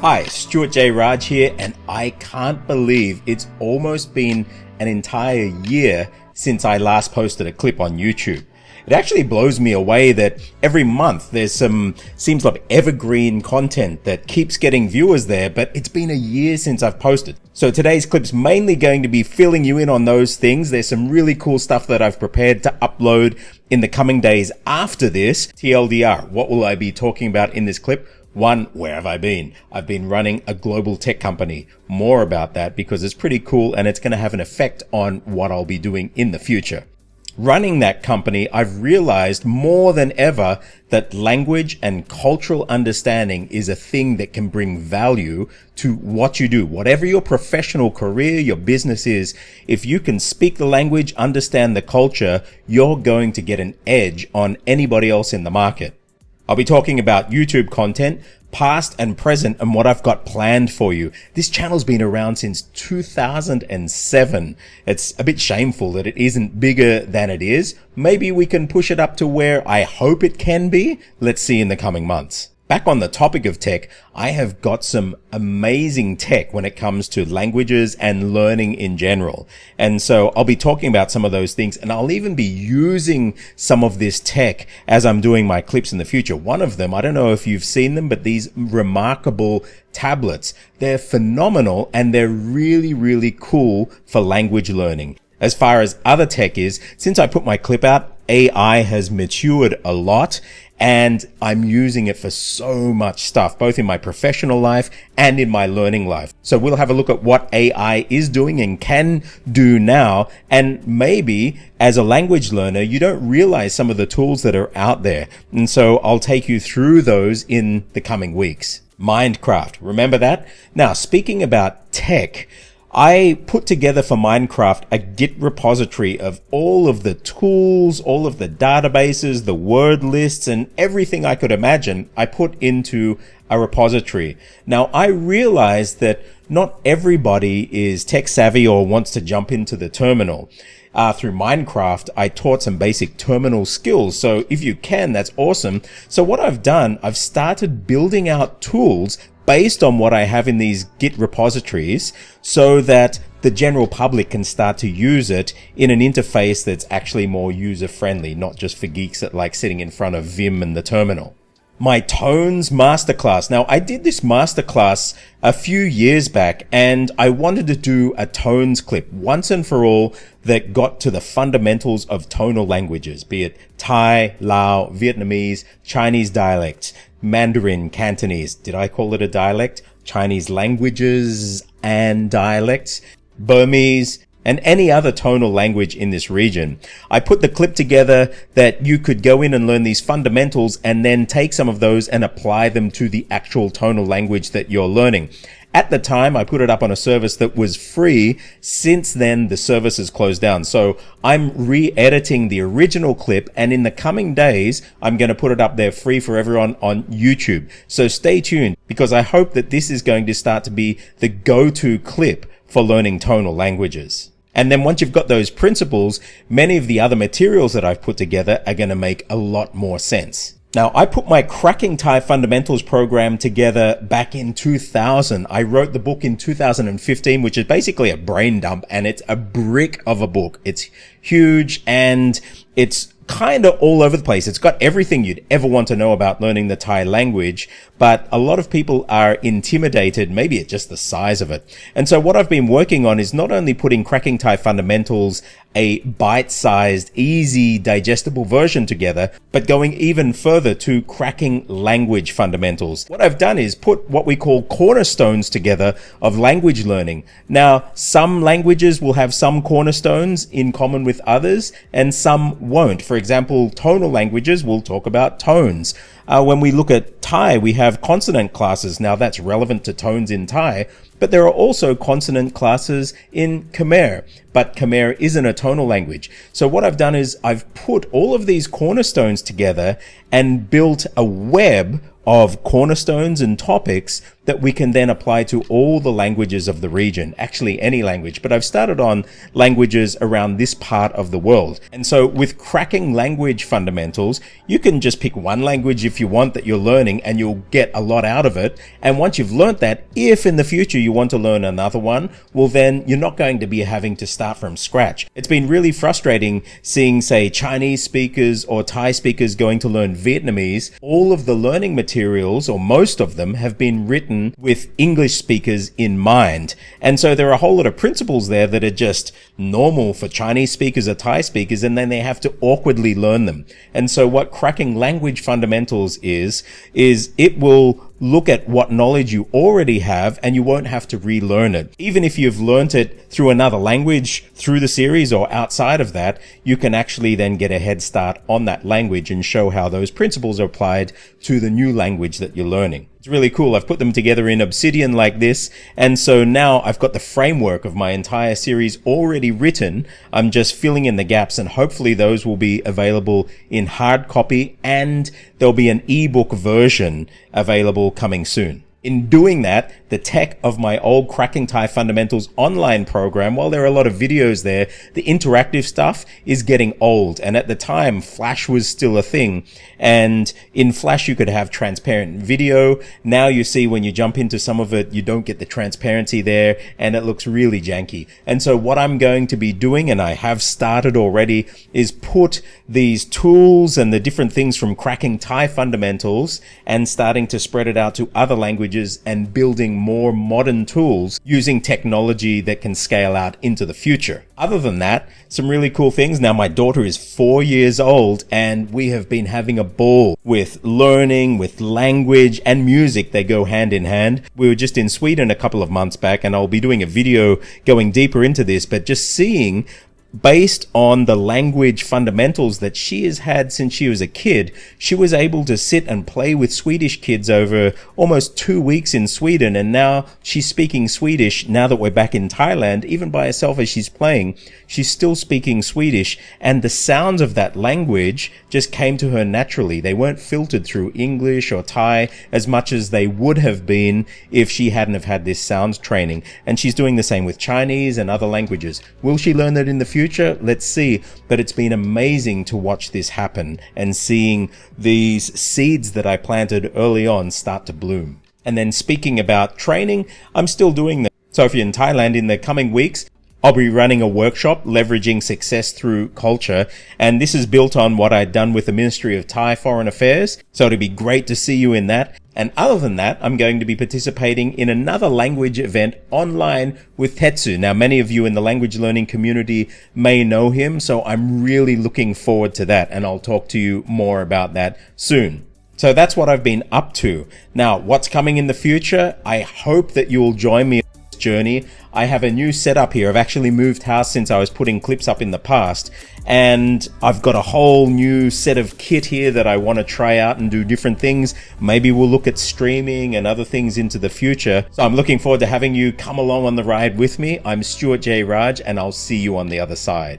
Hi, Stuart J. Raj here, and I can't believe it's almost been an entire year since I last posted a clip on YouTube. It actually blows me away that every month there's seems like evergreen content that keeps getting viewers there, but it's been a year since I've posted. So today's clip's mainly going to be filling you in on those things. There's some really cool stuff that I've prepared to upload in the coming days after this. TLDR, what will I be talking about in this clip? One, where have I been? I've been running a global tech company. More about that because it's pretty cool and it's going to have an effect on what I'll be doing in the future. Running that company, I've realized more than ever that language and cultural understanding is a thing that can bring value to what you do. Whatever your professional career, your business is, if you can speak the language, understand the culture, you're going to get an edge on anybody else in the market. I'll be talking about YouTube content, past and present, and what I've got planned for you. This channel's been around since 2007. It's a bit shameful that it isn't bigger than it is. Maybe we can push it up to where I hope it can be. Let's see in the coming months. Back on the topic of tech, I have got some amazing tech when it comes to languages and learning in general. And so I'll be talking about some of those things, and I'll even be using some of this tech as I'm doing my clips in the future. One of them, I don't know if you've seen them, but these remarkable tablets, they're phenomenal and they're really, really cool for language learning. As far as other tech is, since I put my clip out, AI has matured a lot and I'm using it for so much stuff, both in my professional life and in my learning life. So we'll have a look at what AI is doing and can do now. And maybe as a language learner, you don't realize some of the tools that are out there. And so I'll take you through those in the coming weeks. Mindkraft, remember that? Now, speaking about tech, I put together for Mindkraft a Git repository of all of the tools, all of the databases, the word lists, and everything I could imagine I put into a repository. Now, I realized that not everybody is tech savvy or wants to jump into the terminal. Through Mindkraft, I taught some basic terminal skills. So if you can, that's awesome. So what I've done, I've started building out tools based on what I have in these Git repositories so that the general public can start to use it in an interface that's actually more user-friendly, not just for geeks that like sitting in front of Vim and the terminal. My Tones Masterclass. Now, I did this masterclass a few years back and I wanted to do a tones clip once and for all that got to the fundamentals of tonal languages, be it Thai, Lao, Vietnamese, Chinese dialects, Mandarin, Cantonese. Did I call it a dialect? Chinese languages and dialects, Burmese, and any other tonal language in this region. I put the clip together that you could go in and learn these fundamentals and then take some of those and apply them to the actual tonal language that you're learning. At the time, I put it up on a service that was free. Since then, the service has closed down. So I'm re-editing the original clip, and in the coming days, I'm going to put it up there free for everyone on YouTube. So stay tuned, because I hope that this is going to start to be the go-to clip for learning tonal languages. And then once you've got those principles, many of the other materials that I've put together are going to make a lot more sense. Now, I put my Cracking Thai Fundamentals program together back in 2000. I wrote the book in 2015, which is basically a brain dump, and it's a brick of a book. It's huge and it's kind of all over the place. It's got everything you'd ever want to know about learning the Thai language, but a lot of people are intimidated, maybe at just the size of it. And so what I've been working on is not only putting Cracking Thai Fundamentals, a bite-sized, easy, digestible version together, but going even further to cracking language fundamentals. What I've done is put what we call cornerstones together of language learning. Now, some languages will have some cornerstones in common with others, and some won't. For example, tonal languages, we'll talk about tones. When we look at Thai, we have consonant classes. Now, that's relevant to tones in Thai, but there are also consonant classes in Khmer, but Khmer isn't a tonal language. So what I've done is I've put all of these cornerstones together and built a web of cornerstones and topics that we can then apply to all the languages of the region, actually any language. But I've started on languages around this part of the world. And so with cracking language fundamentals, you can just pick one language if you want that you're learning and you'll get a lot out of it. And once you've learned that, if in the future you want to learn another one, well then you're not going to be having to start from scratch. It's been really frustrating seeing, say, Chinese speakers or Thai speakers going to learn Vietnamese. All of the learning materials, or most of them, have been written with English speakers in mind. And so there are a whole lot of principles there that are just normal for Chinese speakers or Thai speakers, and then they have to awkwardly learn them. And so what cracking language fundamentals is it will look at what knowledge you already have and you won't have to relearn it. Even if you've learnt it through another language through the series or outside of that, you can actually then get a head start on that language and show how those principles are applied to the new language that you're learning. It's really cool. I've put them together in Obsidian like this. And so now I've got the framework of my entire series already written. I'm just filling in the gaps, and hopefully those will be available in hard copy, and there'll be an ebook version available coming soon. In doing that, the tech of my old Cracking Thai Fundamentals online program, while there are a lot of videos there, the interactive stuff is getting old. And at the time, Flash was still a thing. And in Flash, you could have transparent video. Now you see when you jump into some of it, you don't get the transparency there, and it looks really janky. And so what I'm going to be doing, and I have started already, is put these tools and the different things from Cracking Thai Fundamentals and starting to spread it out to other languages and building more modern tools using technology that can scale out into the future. Other than that, some really cool things. Now, my daughter is 4 years old and we have been having a ball with learning, with language and music. They go hand in hand. We were just in Sweden a couple of months back, and I'll be doing a video going deeper into this, but just seeing, based on the language fundamentals that she has had since she was a kid, she was able to sit and play with Swedish kids over almost 2 weeks in Sweden. And now she's speaking Swedish. Now that we're back in Thailand, even by herself as she's playing, she's still speaking Swedish. And the sounds of that language just came to her naturally. They weren't filtered through English or Thai as much as they would have been if she hadn't have had this sounds training. And she's doing the same with Chinese and other languages. Will she learn that in the future? Let's see. But it's been amazing to watch this happen and seeing these seeds that I planted early on start to bloom. And then speaking about training, I'm still doing that. So if you're in Thailand in the coming weeks, I'll be running a workshop leveraging success through culture, and this is built on what I'd done with the Ministry of Thai Foreign Affairs, so it'd be great to see you in that. And other than that, I'm going to be participating in another language event online with Tetsu. Now, many of you in the language learning community may know him, so I'm really looking forward to that, and I'll talk to you more about that soon. So that's what I've been up to. Now, what's coming in the future? I hope that you'll join me journey. I have a new setup here. I've actually moved house since I was putting clips up in the past, and I've got a whole new set of kit here that I want to try out and do different things. Maybe we'll look at streaming and other things into the future. So I'm looking forward to having you come along on the ride with me. I'm Stuart J. Raj, and I'll see you on the other side.